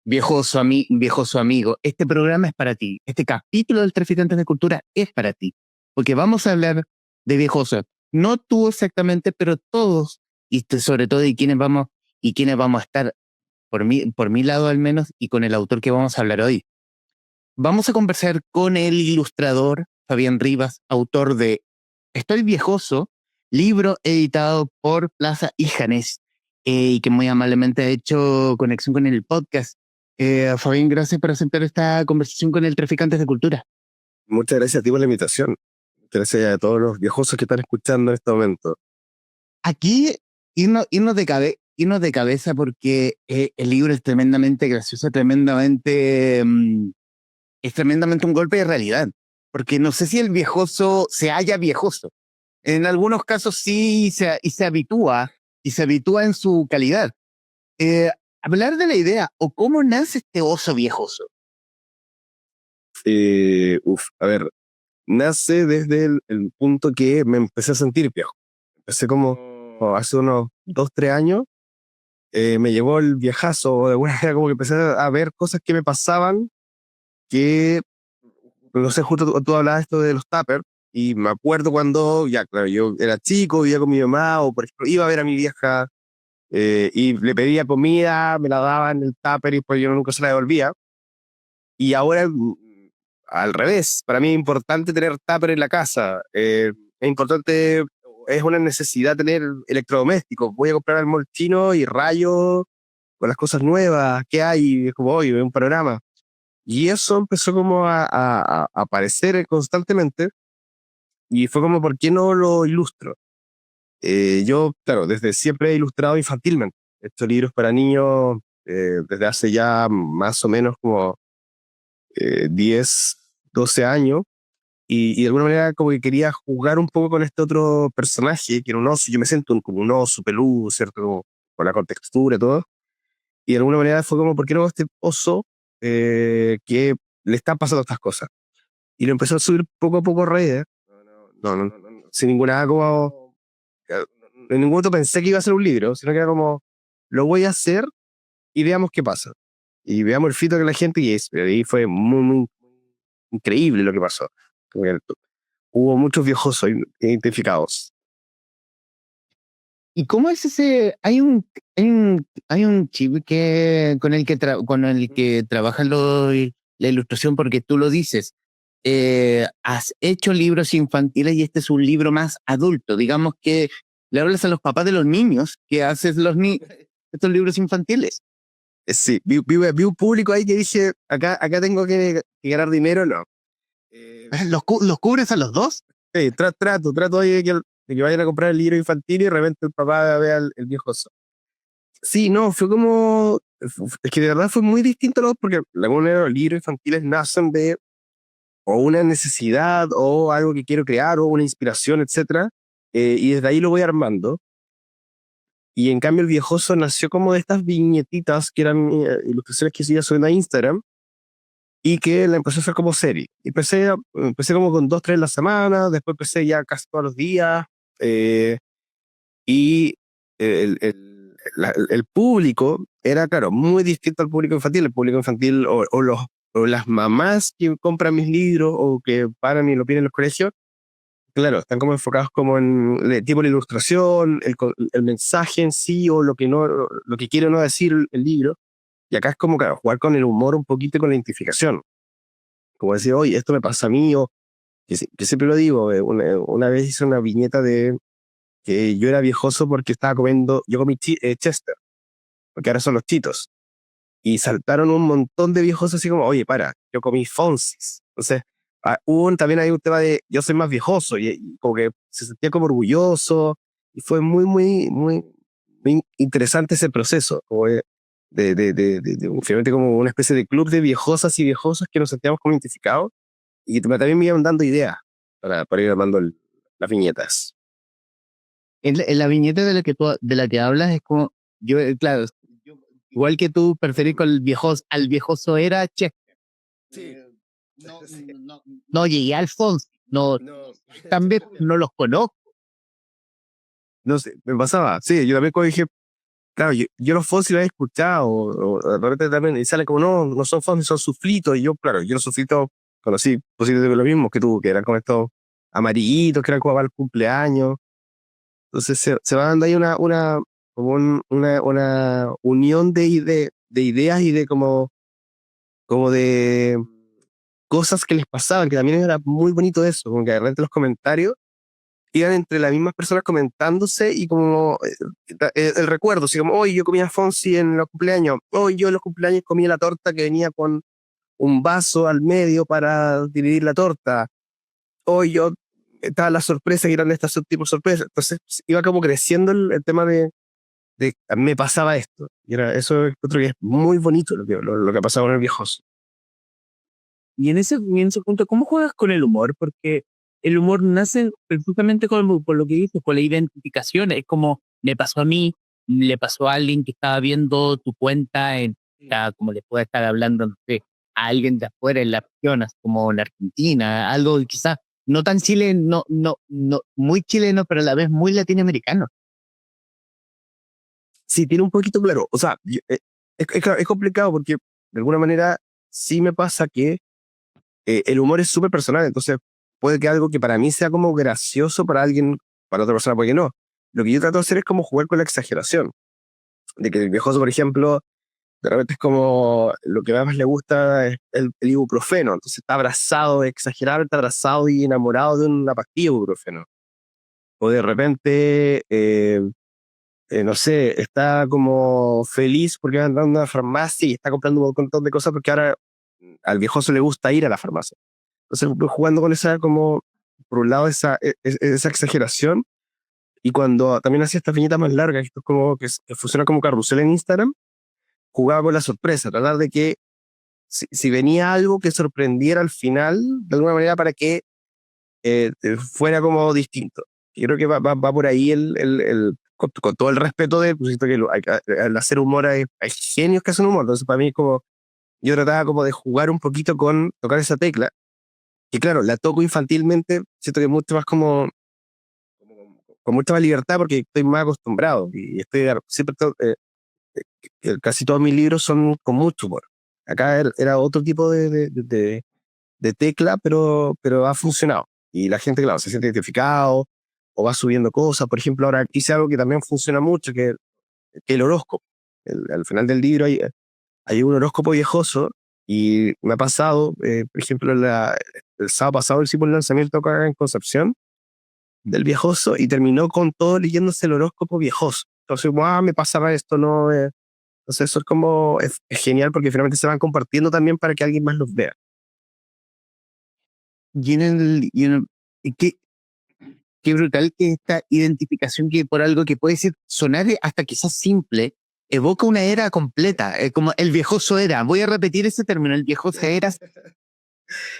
Viejoso amigo, este programa es para ti. Este capítulo del Traficantes de Cultura es para ti. Porque vamos a hablar de viejoso. No tú exactamente, pero todos, sobre todo y quienes vamos a estar, por mi lado al menos, y con el autor que vamos a hablar hoy. Vamos a conversar con el ilustrador Fabián Rivas, autor de Estoy Viejoso, libro editado por Plaza y Janés, y que muy amablemente ha hecho conexión con el podcast. Fabián, gracias por aceptar esta conversación con el Traficantes de Cultura. Muchas gracias a ti por la invitación. Muchas gracias a todos los viejosos que están escuchando en este momento. Aquí, irnos de cabeza porque el libro es tremendamente gracioso, es tremendamente un golpe de realidad. Porque no sé si el viejoso se halla viejoso. En algunos casos sí y se habitúa en su calidad. Hablar de la idea o cómo nace este oso viejoso. A ver, nace desde el punto que me empecé a sentir viejo. Empecé como hace unos 2-3 años, me llegó el viejazo, de alguna manera como que empecé a ver cosas que me pasaban, que, no sé, justo tú hablabas esto de los tuppers, y me acuerdo cuando, ya claro, yo era chico, vivía con mi mamá, o por ejemplo, iba a ver a mi vieja, y le pedía comida, me la daban en el tupper y pues yo nunca se la devolvía. Y ahora, al revés, para mí es importante tener tupper en la casa. Es importante, es una necesidad tener electrodomésticos. Voy a comprar al mall chino y rayo con las cosas nuevas que hay, y es como hoy, un panorama. Y eso empezó como a aparecer constantemente y fue como, ¿por qué no lo ilustro? Yo, claro, desde siempre he ilustrado infantilmente. He hecho libros para niños desde hace ya más o menos como 10, 12 años, y de alguna manera como que quería jugar un poco con este otro personaje, que era un oso. Yo me siento como un oso peludo, ¿cierto? Como, con la contextura y todo. Y de alguna manera fue como, ¿por qué no este oso que le están pasando estas cosas? Y lo empezó a subir poco a poco a redes. Sin ninguna como... En ningún momento pensé que iba a ser un libro, sino que era como, lo voy a hacer y veamos qué pasa. Y veamos el feedback de la gente, y ahí fue muy, muy increíble lo que pasó. Como que hubo muchos viejosos identificados. ¿Y cómo es ese? Hay un chip con el que trabaja la ilustración, porque tú lo dices. Has hecho libros infantiles y este es un libro más adulto. Digamos que le hablas a los papás de los niños que haces estos libros infantiles. Sí, vi un público ahí que dije, acá tengo que ganar dinero, no. ¿Los cubres a los dos? Sí, trato ahí de que vayan a comprar el libro infantil y de repente el papá vea el viejoso. Sí, no, fue como, es que de verdad fue muy distinto a los, porque de alguna manera los libros infantiles nacen de o una necesidad o algo que quiero crear o una inspiración, etcétera, y desde ahí lo voy armando. Y en cambio el viejoso nació como de estas viñetitas que eran ilustraciones que se iba subiendo a Instagram, y que la empecé a hacer como serie. Empecé como con 2, 3 en la semana, después empecé ya casi todos los días, eh, y el público era, claro, muy distinto al público infantil. El público infantil o las mamás que compran mis libros o que paran y lo piden en los colegios, claro, están como enfocados como en de tipo la ilustración, el mensaje en sí, o lo que no, lo que quiere no decir el libro. Y acá es como, claro, jugar con el humor un poquito y con la identificación. Como decir, oye, esto me pasa a mí, o que siempre lo digo. Una vez hice una viñeta de que yo era viejoso porque estaba comiendo, yo comí Chester, porque ahora son los Chitos. Y saltaron un montón de viejos así como, oye, para, yo comí Fonsis. Entonces, también hay un tema de, yo soy más viejoso, y como que se sentía como orgulloso, y fue muy, muy, muy, muy interesante ese proceso, como finalmente como una especie de club de viejosas y viejosos que nos sentíamos como identificados, y también me iban dando ideas para ir armando las viñetas. En la viñeta de la que hablas es como, claro, igual que tú preferís con al viejoso era Chester. Sí. No llegué a Alfonso, no, también no los conozco. No sé, me pasaba. Sí, yo también como dije, claro, yo los Fonsi los he escuchado, o de repente también, y sale como, no son Fonsi, son suflitos, y yo, claro, yo los suflitos conocí posiblemente lo mismo que tú, que eran como estos amarillitos, que eran como para el cumpleaños. Entonces se va dando ahí como una unión de ideas y de como de cosas que les pasaban, que también era muy bonito eso, como que de repente los comentarios iban entre las mismas personas comentándose y como el recuerdo, así como, hoy yo comía Fonsi en los cumpleaños, hoy yo en los cumpleaños comía la torta que venía con un vaso al medio para dividir la torta, hoy yo estaba la sorpresa que eran estas tipo de sorpresas, entonces iba como creciendo el tema de a mí me pasaba esto, y era eso otro que es muy bonito lo que ha pasado con el viejoso. Y en ese punto, ¿cómo juegas con el humor? Porque el humor nace precisamente por lo que dices, con la identificación. Es como, me pasó a mí, le pasó a alguien que estaba viendo tu cuenta, como le puede estar hablando, no sé, a alguien de afuera en la región, así como en Argentina, algo quizás no tan chileno, no, muy chileno, pero a la vez muy latinoamericano. Sí, tiene un poquito claro, o sea, claro, es complicado porque de alguna manera sí me pasa que el humor es súper personal, entonces puede que algo que para mí sea como gracioso para alguien, para otra persona puede que no. Lo que yo trato de hacer es como jugar con la exageración, de que el viejoso, por ejemplo, de repente es como lo que más le gusta es el ibuprofeno, entonces está abrazado, exageradamente abrazado y enamorado de una pastilla de ibuprofeno. O de repente, no sé, está como feliz porque va andando a una farmacia y está comprando un montón de cosas porque ahora al viejoso le gusta ir a la farmacia. Entonces voy jugando con esa como, por un lado, esa exageración, y cuando también hacía estas viñetas más largas, esto es como que funciona como carrusel en Instagram, jugaba con la sorpresa, tratar de que si venía algo que sorprendiera al final, de alguna manera para que fuera como distinto. Yo creo que va por ahí con todo el respeto de, pues, siento que al hacer humor hay genios que hacen humor, entonces para mí es como, yo trataba como de jugar un poquito con tocar esa tecla, y claro, la toco infantilmente, siento que es mucho más con mucha más libertad porque estoy más acostumbrado y estoy siempre casi todos mis libros son con mucho humor. Acá era otro tipo de tecla, pero ha funcionado. Y la gente, claro, se siente identificado o va subiendo cosas. Por ejemplo, ahora hice algo que también funciona mucho, que el horóscopo. Al final del libro hay un horóscopo viejoso y me ha pasado, por ejemplo, el sábado pasado hicimos el lanzamiento acá en Concepción del viejoso y terminó con todo leyéndose el horóscopo viejoso. Entonces, me pasaba esto, ¿no? Entonces, eso es como, es genial porque finalmente se van compartiendo también para que alguien más los vea. Y qué brutal que esta identificación que por algo que puede ser sonar hasta quizás simple, evoca una era completa, como el viejoso era. Voy a repetir ese término, el viejoso era.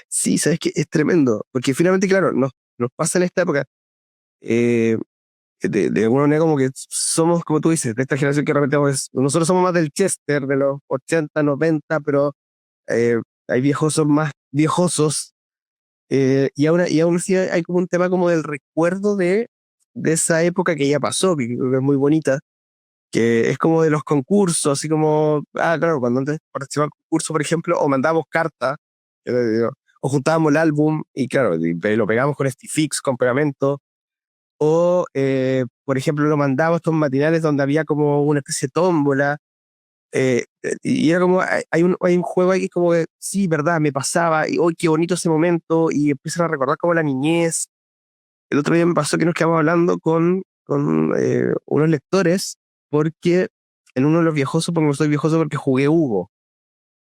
Sí, sabes que es tremendo, porque finalmente, claro, nos pasa en esta época, eh, de alguna manera como que somos, como tú dices, de esta generación que repetimos, nosotros somos más del Chester, de los 80 90, pero eh, hay viejosos más viejosos, y aún así hay como un tema como del recuerdo de esa época que ya pasó, que creo que es muy bonita, que es como de los concursos, así como, claro, cuando antes participaba en concursos, por ejemplo, o mandábamos cartas, o juntábamos el álbum y claro, lo pegamos con Stifix, con pegamento, o por ejemplo lo mandábamos a estos matinales donde había como una especie de tómbola, y era como, hay un juego ahí que es como de, sí, verdad, me pasaba, y hoy qué bonito ese momento, y empiezan a recordar como la niñez. El otro día me pasó que nos quedamos hablando con unos lectores, porque en uno de los viejosos, porque soy viejoso porque jugué Hugo,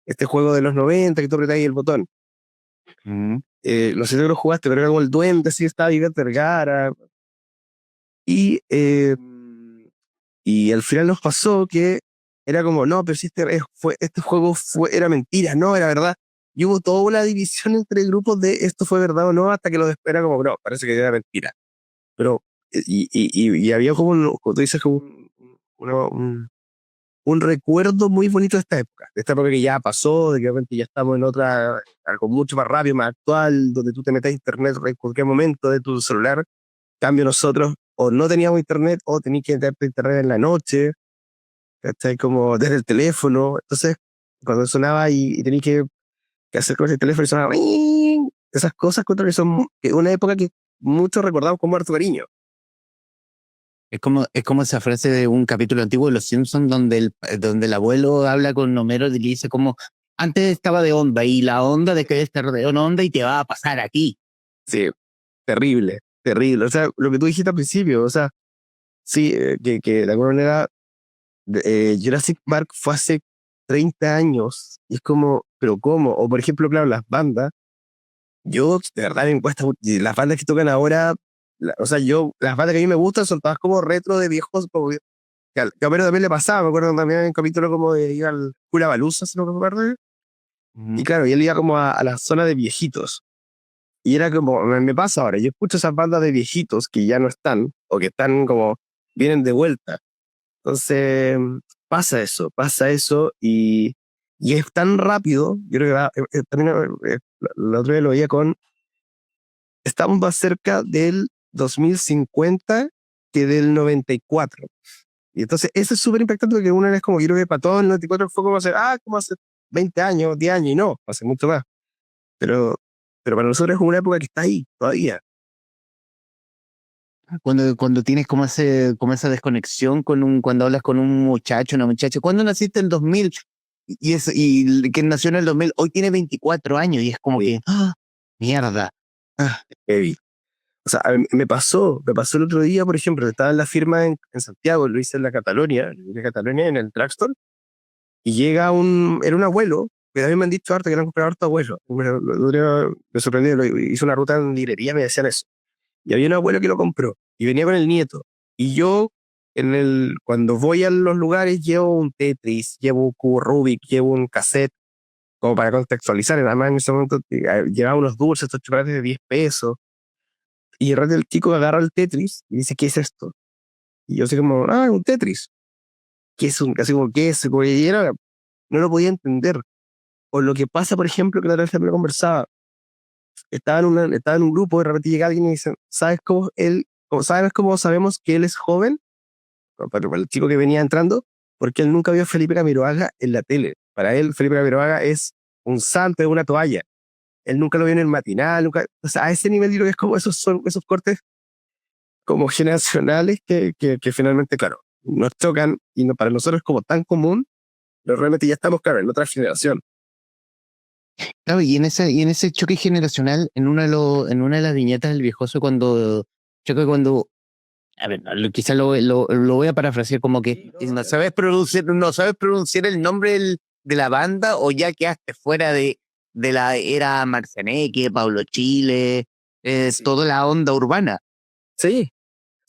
este juego de los 90 que tú apretas ahí el botón. No sé si lo jugaste, pero era como el duende, así estaba Ivette Vergara. Y, y al final nos pasó que era como, no, pero si este juego era mentira, no, era verdad. Y hubo toda una división entre grupos de esto fue verdad o no, hasta que lo era como, no, parece que era mentira. Pero, y había como tú dices, como un recuerdo muy bonito de esta época que ya pasó, de que obviamente ya estamos en otra, algo mucho más rápido, más actual, donde tú te metes a internet en cualquier momento de tu celular. Cambio nosotros, o no teníamos internet, o tenías que meterte a internet en la noche, ¿cachai? Como desde el teléfono. Entonces, cuando sonaba y tenía que hacer con ese teléfono y sonaba, ¡ing! Esas cosas contra que son que una época que muchos recordamos con harto cariño. Es como esa frase de un capítulo antiguo de Los Simpsons donde el abuelo habla con Homero y le dice como, antes estaba de onda y la onda de que estar de onda y te va a pasar aquí. Sí, terrible, terrible. O sea, lo que tú dijiste al principio, o sea, sí, que de alguna manera Jurassic Park fue hace 30 años y es como, pero ¿cómo? O por ejemplo, claro, las bandas, yo de verdad me cuesta, y las bandas que tocan ahora, o sea, las bandas que a mí me gustan son todas como retro de viejos, como que a Homero también le pasaba, me acuerdo también en un capítulo como de ir al Cura Baluza, si no me acuerdo, y claro, y él iba como a la zona de viejitos. Y era como, me pasa ahora, yo escucho esas bandas de viejitos que ya no están, o que están como, vienen de vuelta. Entonces, pasa eso, y es tan rápido, yo creo que también la otra vez lo veía estamos más cerca del 2050 que del 94. Y entonces, eso es súper impactante porque una vez como, yo creo que para todos el 94 fue como hace 20 años, 10 años, y no, hace mucho más. Pero, pero para nosotros es una época que está ahí todavía. Cuando tienes como esa desconexión cuando hablas con un muchacho, una muchacha, ¿cuándo naciste? En 2000. Y que nació en el 2000, hoy tiene 24 años y es como Sí. que, ¡ah! Mierda. Ah, Heavy. O sea, a mí me pasó el otro día, por ejemplo, estaba en la firma en Santiago, lo hice en la Catalonia, en el drugstore, y era un abuelo, que también me han dicho harto que eran comprado harto abuelo. Me sorprendió, hice una ruta en librería, me decían eso. Y había un abuelo que lo compró, y venía con el nieto. Y yo, cuando voy a los lugares, llevo un Tetris, llevo un cubo Rubik, llevo un cassette, como para contextualizar. Además, en ese momento llevaba unos dulces, estos chocolates de 10 pesos. Y de repente el chico agarra el Tetris y dice, ¿qué es esto? Y yo así como, un Tetris. ¿Qué es así como, ¿qué es? No lo podía entender. O lo que pasa, por ejemplo, que la otra vez me lo conversaba. Estaba en un grupo, de repente llega alguien y dice, ¿sabes cómo sabemos que él es joven? Para el chico que venía entrando, porque él nunca vio a Felipe Camiroaga en la tele. Para él, Felipe Camiroaga es un santo de una toalla. Él nunca lo vio en el matinal, nunca, o sea, a ese nivel yo creo que es como esos cortes como generacionales que finalmente, claro, nos tocan y para nosotros es como tan común, pero realmente ya estamos, claro, en otra generación. claro, y en ese choque generacional, en una de las viñetas del viejoso, cuando, a ver, quizás lo voy a parafrasear como que no sabes pronunciar el nombre de la banda o ya quedaste fuera de la era Marcianeque, Pablo Chile, Sí. toda la onda urbana. Sí.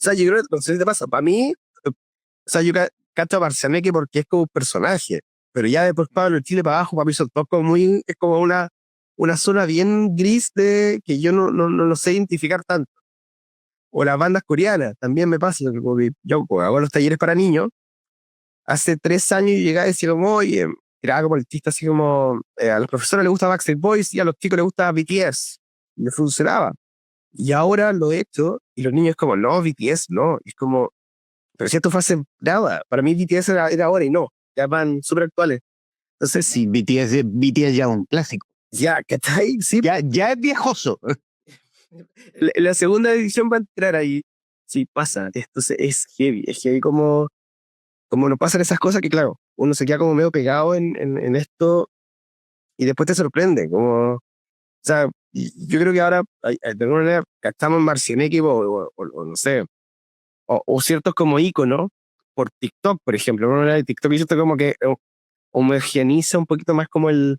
O sea, yo creo, no sé si te pasa, para mí, o sea, yo cacho a Marcianeque porque es como un personaje, pero ya después Pablo Chile para abajo, para mí son todos como es como una zona bien gris de que yo no lo sé identificar tanto. O las bandas coreanas, también me pasa, como que yo como hago los talleres para niños, hace 3 años yo llegaba y decía como, oye, era como el chiste así como, a los profesores les gusta Backstreet Boys y a los chicos les gusta BTS. Y me funcionaba. Y ahora lo he hecho y los niños como, no, BTS no. Y es como, pero si esto fue hace nada. Para mí BTS era ahora y no. Ya van súper actuales. Entonces, Sí, BTS ya es un clásico. ya, ¿cachai? Sí, Ya es viejoso. la segunda edición va a entrar ahí. Sí, pasa. Entonces es heavy como nos pasan esas cosas que, claro, uno se queda como medio pegado en esto y después te sorprende. O sea, yo creo que ahora, de alguna manera, captamos Marcianeque o no sé, o ciertos como íconos por TikTok, por ejemplo. De alguna manera, TikTok hizo esto como que homogeneiza un poquito más como lo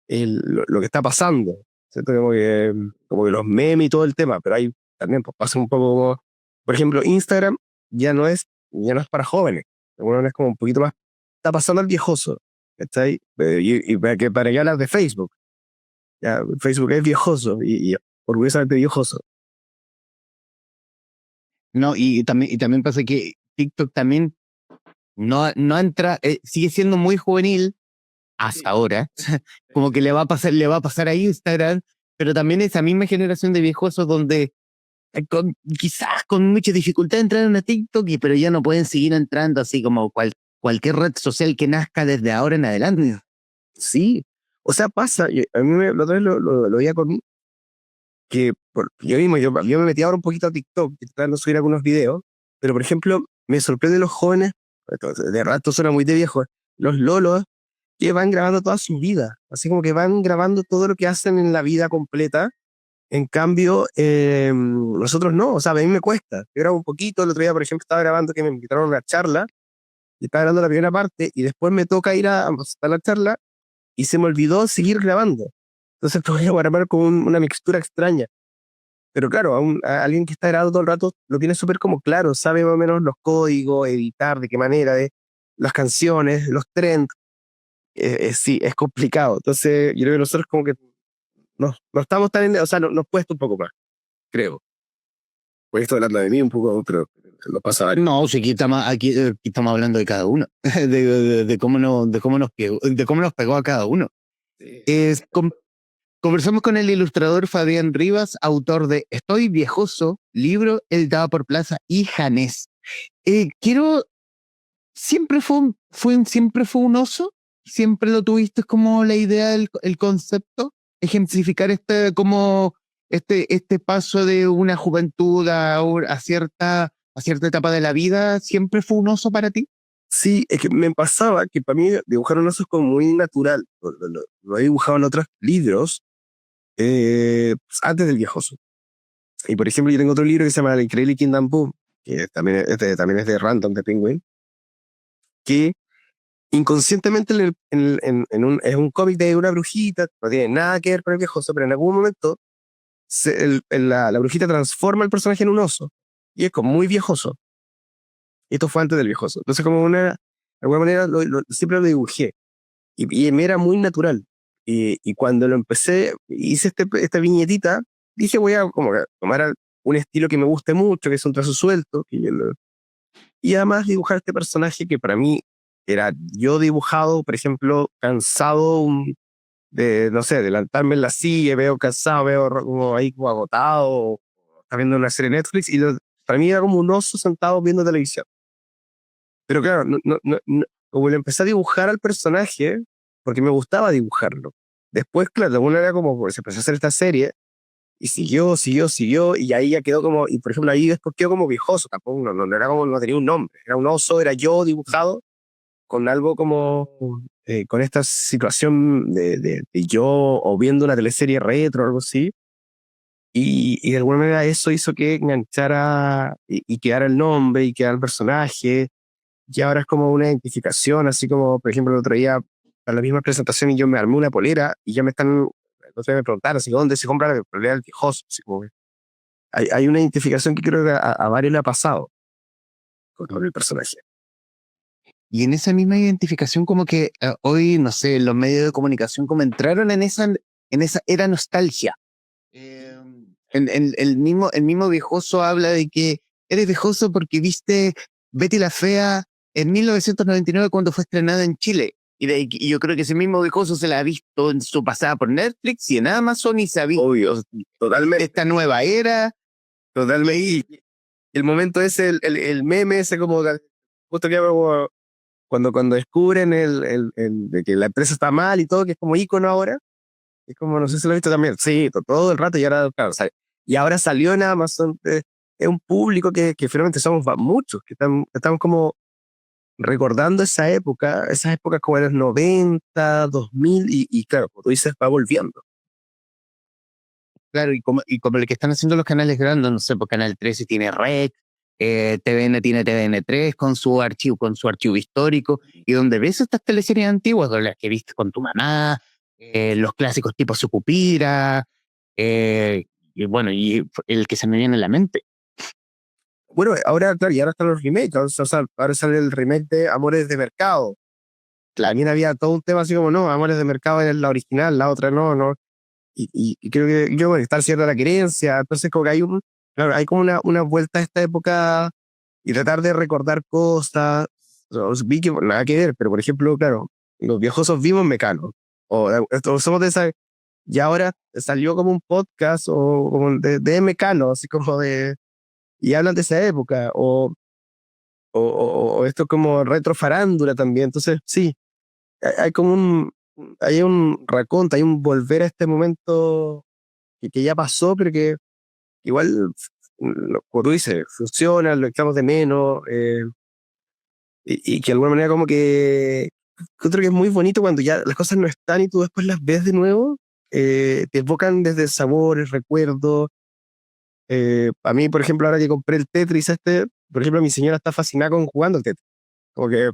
que está pasando. ¿Cierto? Como que los memes y todo el tema, pero ahí también pues, pasa un poco como, por ejemplo, Instagram ya no es para jóvenes. De alguna manera es como un poquito más, está pasando al viejoso. ¿Cachai? Y para que hablar de Facebook. Ya, Facebook es viejoso y orgullosamente viejoso. No, y también pasa que TikTok también no entra, sigue siendo muy juvenil hasta ahora, como que le va a pasar a Instagram, pero también esa misma generación de viejosos donde quizás con mucha dificultad entraron a TikTok, pero ya no pueden seguir entrando así como cualquier red social que nazca desde ahora en adelante. Sí, o sea, pasa, a mí la otra vez lo veía con que yo mismo, yo me metí ahora un poquito a TikTok, tratando de subir algunos videos, pero por ejemplo, me sorprende los jóvenes, de rato suena muy de viejo, los lolos que van grabando toda su vida, así como que van grabando todo lo que hacen en la vida completa. En cambio, nosotros no, o sea, a mí me cuesta. Yo grabo un poquito, el otro día, por ejemplo, estaba grabando que me invitaron a una charla, y estaba grabando la primera parte, y después me toca ir a la charla, y se me olvidó seguir grabando. Entonces tuve que grabar con una mixtura extraña. Pero claro, a alguien que está grabando todo el rato lo tiene súper como claro, sabe más o menos los códigos, editar, de qué manera, de las canciones, los trends. Sí, es complicado. Entonces, yo creo que nosotros como que no estamos tan o sea, nos cuesta un poco más, creo. Pues esto hablando de mí un poco, pero lo pasa a varios. No, si aquí estamos hablando de cada uno, de cómo nos pegó a cada uno. Conversamos con el ilustrador Fabián Rivas, autor de Estoy viejoso, libro editado por Plaza y Janés. Siempre fue un oso, siempre lo tuviste como la idea, el concepto, ejemplificar este paso de una juventud a cierta etapa de la vida, ¿siempre fue un oso para ti? Sí, es que me pasaba que para mí dibujar un oso es como muy natural. Lo he dibujado en otros libros antes del viejoso. Y por ejemplo, yo tengo otro libro que se llama El Increíble Kingdom Boom, que también es de Random, de Penguin, que inconscientemente es un cómic de una brujita, no tiene nada que ver con el viejoso, pero en algún momento la brujita transforma al personaje en un oso, y es como muy viejoso. Y esto fue antes del viejoso. Entonces, de alguna manera, siempre lo dibujé, y me era muy natural. Y cuando lo empecé, hice esta viñetita, dije, voy a como que tomar un estilo que me guste mucho, que es un trazo suelto, y además dibujar este personaje que para mí era yo dibujado, por ejemplo, cansado de, no sé, de levantarme en la silla, veo cansado, veo como ahí como agotado, está viendo una serie de Netflix, para mí era como un oso sentado viendo televisión. Pero claro, como le empecé a dibujar al personaje, porque me gustaba dibujarlo. Después, claro, uno era como, pues, se empezó a hacer esta serie, y siguió, y ahí ya quedó como, y por ejemplo ahí después quedó como viejoso, tampoco, no era como, no tenía un nombre, era un oso, era yo dibujado, con algo como, con esta situación de yo, o viendo una teleserie retro o algo así, y de alguna manera eso hizo que enganchara, y quedara el nombre, y quedara el personaje, y ahora es como una identificación, así como, por ejemplo, el otro día, a la misma presentación, y yo me armé una polera, y ya entonces me preguntaron, así, ¿dónde se compra la polera del viejoso? Así como que hay una identificación que creo que a varios le ha pasado con el personaje. Y en esa misma identificación como que hoy, no sé, los medios de comunicación como entraron en esa era nostalgia. El mismo viejoso habla de que eres viejoso porque viste Betty la Fea en 1999 cuando fue estrenada en Chile. Y yo creo que ese mismo viejoso se la ha visto en su pasada por Netflix y en Amazon y se ha visto Obvio, totalmente. esta nueva era. Totalmente. Y el momento es el meme ese como, justo que como cuando descubren de que la empresa está mal y todo, que es como ícono ahora. Es como, no sé si lo he visto también. Sí, todo el rato, y ahora, claro, y ahora salió en Amazon. Es un público que finalmente somos muchos, que estamos como recordando esas épocas como en los 90, 2000, y claro, como tú dices, va volviendo. Claro, y como el que están haciendo los canales grandes, no sé, pues Canal 13 tiene REC, TVN tiene TVN3 con su archivo histórico, y donde ves estas teleseries antiguas, las que viste con tu mamá, los clásicos tipo Sucupira, y bueno, y el que se me viene a la mente. Bueno, ahora, claro, y ahora están los remakes. O sea, ahora sale el remake de Amores de Mercado. También había todo un tema así como, no, Amores de Mercado es la original, la otra no. Y creo que bueno, está cierta la querencia. Entonces, como que claro, hay como una vuelta a esta época, y tratar de recordar cosas. Vi que nada que ver, pero por ejemplo, claro, los viejosos vimos Mecano. Somos de esa. Y ahora salió como un podcast o como de Mecano, así como de. Y hablan de esa época. o esto como retrofarándula también. Entonces, sí, hay como hay un raconto, hay un volver a este momento que ya pasó, pero que igual, como tú dices, funciona, lo echamos de menos, y que de alguna manera como que creo que es muy bonito cuando ya las cosas no están y tú después las ves de nuevo, te evocan desde sabores, recuerdos. A mí, por ejemplo, ahora que compré el Tetris por ejemplo, mi señora está fascinada con jugando el Tetris. Como que,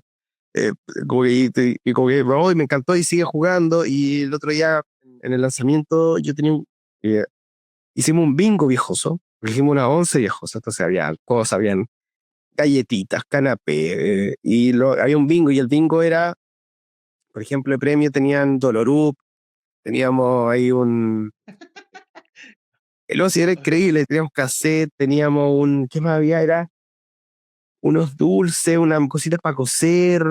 eh, y como que oh, me encantó y sigue jugando. Y el otro día, en el lanzamiento, eh, hicimos un bingo viejoso. Hicimos una 11 viejosa. Entonces había cosas, habían galletitas, canapé, había un bingo y el bingo era, por ejemplo, el premio tenían Dolorup, teníamos ahí el OSI era increíble, teníamos cassette, teníamos ¿qué más había? Era unos dulces, unas cositas para coser,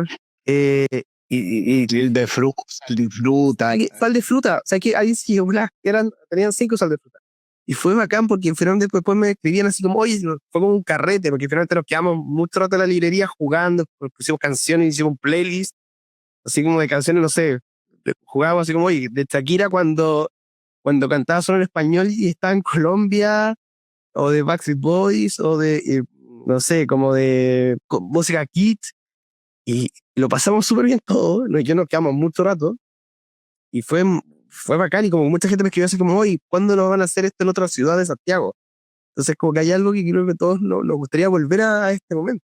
eh, Sí, de fruta, de fruta. sal de fruta, o sea que ahí sí, tenían 5 sal de fruta. Y fue bacán porque finalmente después me escribían así como, oye, fue como un carrete, porque finalmente nos quedamos mucho rato en la librería jugando, pusimos canciones, hicimos un playlist, así como de canciones, no sé, jugábamos así como, oye, de Shakira cuando cantaba solo en español y estaba en Colombia, o de Backstreet Boys, o no sé, como de música Kids, y lo pasamos súper bien todo, ¿no? Yo nos quedamos mucho rato, y fue bacán, y como mucha gente me escribió así como, oye, ¿cuándo nos van a hacer esto en otra ciudad de Santiago? Entonces como que hay algo que creo que todos nos gustaría volver a este momento.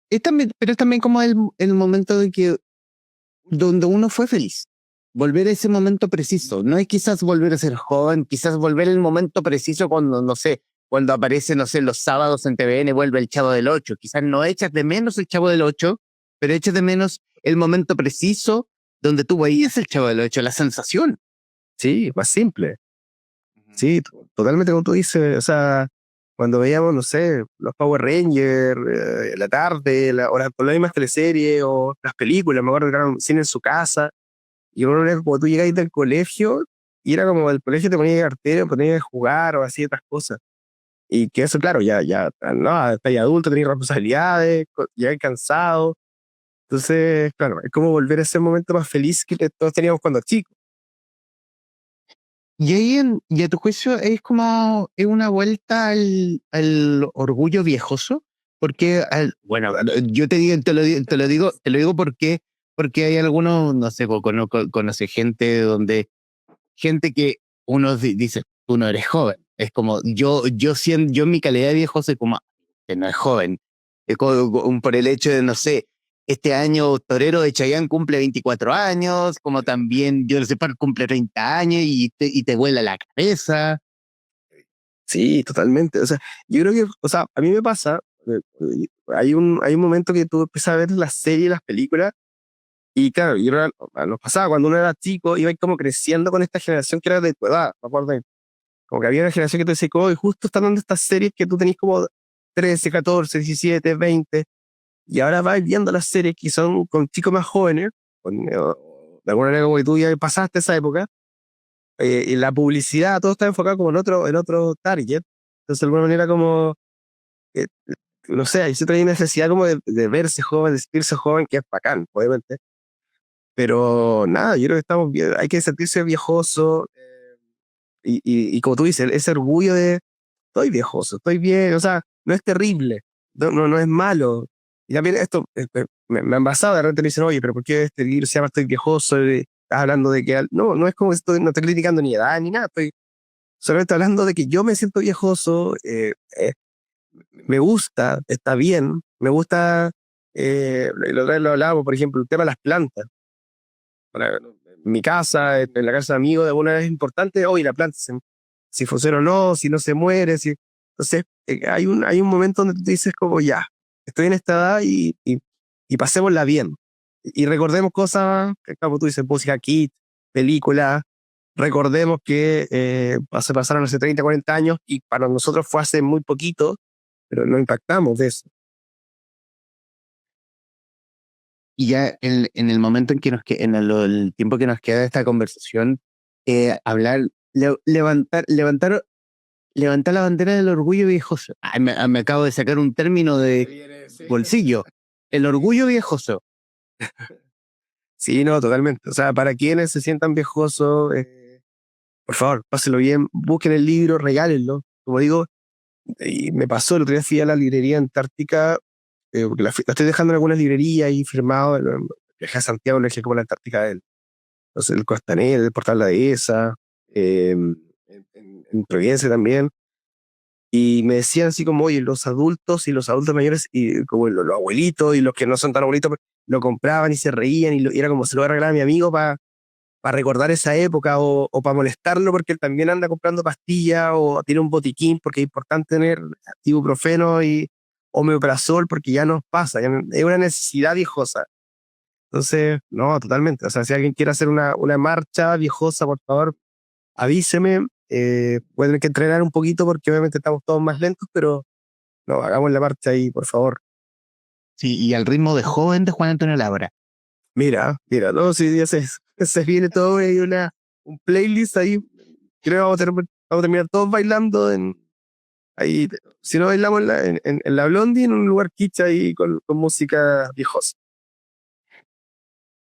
Pero es también como el momento de que donde uno fue feliz. Volver a ese momento preciso. No es quizás volver a ser joven, quizás volver al momento preciso cuando, no sé, cuando aparece, no sé, los sábados en TVN vuelve el Chavo del Ocho. Quizás no echas de menos el Chavo del Ocho, pero echas de menos el momento preciso donde tú veías el Chavo del Ocho, la sensación. Sí, más simple. Sí, totalmente como tú dices, o sea, cuando veíamos, no sé, los Power Rangers, la tarde, o las mismas teleseries, o las películas, me acuerdo que eran cine en su casa, y uno era como tú llegabas del colegio, y era como el colegio te ponía cartera, ponía a jugar o así otras cosas. Y que eso, claro, ya, no, estás adulto, tenés responsabilidades, ya cansado. Entonces, claro, es como volver a ese momento más feliz que todos teníamos cuando chicos. Y ahí, y a tu juicio, es como es una vuelta al orgullo viejoso, porque, bueno, yo te lo digo porque hay algunos, no sé, conoce gente gente que uno dice, tú no eres joven. Es como, yo en mi calidad de viejo soy como, que no es joven. Es por el hecho de, no sé, este año Torero de Chayanne cumple 24 años, como también Jurassic Park cumple 30 años y te vuela la cabeza. Sí, totalmente. O sea, yo creo que, o sea, a mí me pasa, hay un momento que tú empiezas a ver las series, las películas, y claro, nos pasaba cuando uno era chico, iba como creciendo con esta generación que era de tu edad, me acuerdo. Como que había una generación que te decía, oh, y justo están dando estas series que tú tenés como 13, 14, 17, 20, y ahora vas viendo las series que son con chicos más jóvenes, de alguna manera como que tú ya pasaste esa época, y la publicidad, todo está enfocado como en otro target. Entonces, de alguna manera, como, eh, no sé, hay cierta necesidad como de verse joven, de sentirse joven, que es bacán, obviamente. Pero nada, yo creo que estamos bien, hay que sentirse viejoso, y como tú dices, ese orgullo de, estoy viejoso, estoy bien, o sea, no es terrible, no es malo. Y también esto, me han basado, de repente me dicen, oye, pero ¿por qué este libro se llama Estoy viejoso? Estás hablando de que, no es como no estoy criticando ni edad ni nada, estoy solamente hablando de que yo me siento viejoso, me gusta, está bien, me gusta, lo hablábamos, por ejemplo, el tema de las plantas. En mi casa, en la casa de amigos, de alguna vez es importante, hoy la planta, si funciona o no, si no se muere, si. Entonces, hay un momento donde tú dices como, ya, estoy en esta edad y pasémosla bien. Y recordemos cosas, como tú dices, música, kit, películas, recordemos que se pasaron hace 30, 40 años y para nosotros fue hace muy poquito, pero no impactamos de eso. Y ya en el momento en que en el tiempo que nos queda de esta conversación, hablar, levantar Levantar la bandera del orgullo viejoso. Ay, me acabo de sacar un término de bolsillo. El orgullo viejoso. Sí, no, totalmente. O sea, para quienes se sientan viejosos, por favor, pásenlo bien, busquen el libro, regálenlo. Como digo, y me pasó el otro día, fui a la librería Antártica, porque la estoy dejando en algunas librerías y firmado. Viajé a Santiago, lo dejé como la Antártica del, entonces, el Costanera, el Portal La Dehesa, en Providencia también. Y me decían así como, oye, los adultos y los adultos mayores, y como los abuelitos y los que no son tan abuelitos, lo compraban y se reían y era como se lo voy a regalar a mi amigo para recordar esa época o para molestarlo porque él también anda comprando pastillas o tiene un botiquín porque es importante tener ibuprofeno y omeprazol porque ya nos pasa, es una necesidad viejosa. Entonces, no, totalmente. O sea, si alguien quiere hacer una marcha viejosa, por favor, avíseme. Voy a tener que entrenar un poquito porque obviamente estamos todos más lentos, pero no, hagamos la marcha ahí, por favor. Sí, y al ritmo de joven de Juan Antonio Labra. Mira, no, si ya se viene todo, hay un playlist ahí. Creo que vamos a terminar todos bailando ahí. Si no bailamos en la Blondie, en un lugar kitsch ahí con música viejosa.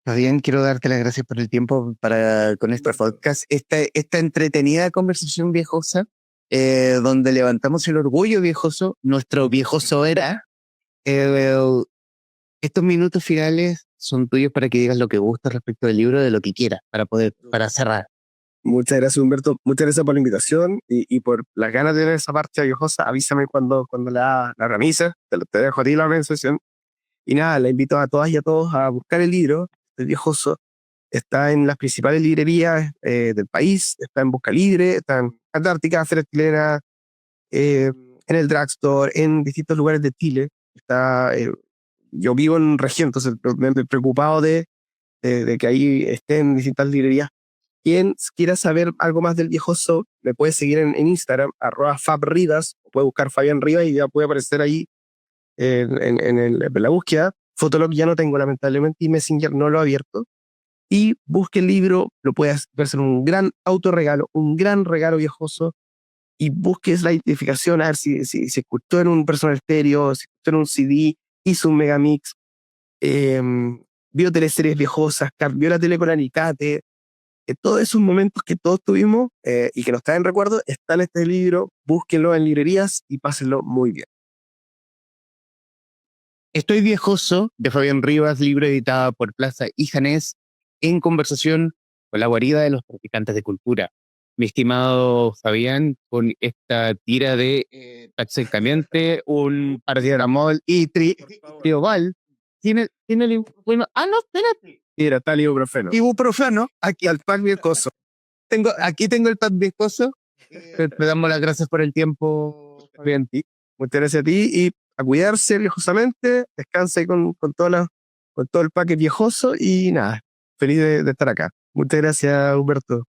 Fabián, quiero darte las gracias por el tiempo con este podcast, esta entretenida conversación viejosa, donde levantamos el orgullo viejoso, nuestro viejoso era. Estos minutos finales son tuyos para que digas lo que gusta respecto del libro, de lo que quieras, para cerrar. Muchas gracias, Humberto. Muchas gracias por la invitación y por las ganas de tener esa marcha viejosa. Avísame cuando la organices. Te dejo a ti la organización. Y nada, la invito a todas y a todos a buscar el libro, El Viejoso. Está en las principales librerías del país. Está en Busca Libre, está en Antártica, Feria Chilena, en el drugstore, en distintos lugares de Chile. Yo vivo en región, entonces me he preocupado de que ahí estén distintas librerías. Quien quiera saber algo más del Viejoso, me puede seguir en Instagram, @fabrivas, o puede buscar Fabián Rivas y ya puede aparecer ahí en la búsqueda. Fotolog ya no tengo, lamentablemente, y Messenger no lo he abierto. Y busque el libro, lo puedes ser un gran autorregalo, un gran regalo viejoso, y busques la identificación, a ver si se escuchó en un personal stereo, si escuchó en un CD, hizo un megamix, vio teleseries viejosas, vio la tele con Alicate. Todos esos momentos que todos tuvimos y que nos traen recuerdos están en este libro. Búsquenlo en librerías y pásenlo muy bien. Estoy viejoso, de Fabián Rivas, libro editado por Plaza y Janés, en conversación con la guarida de los practicantes de cultura. Mi estimado Fabián, con esta tira de Taxi Caliente, un paracetamol y trioval, tiene el bueno, no, espérate. Mira, está el ibuprofeno. Ibuprofeno, aquí al pan viejoso. Aquí tengo el pan viejoso. Te damos las gracias por el tiempo, Fabián. Muchas gracias a ti y a cuidarse viejosamente. Descansa ahí con todo el paquete viejoso y nada, feliz de estar acá. Muchas gracias, Humberto.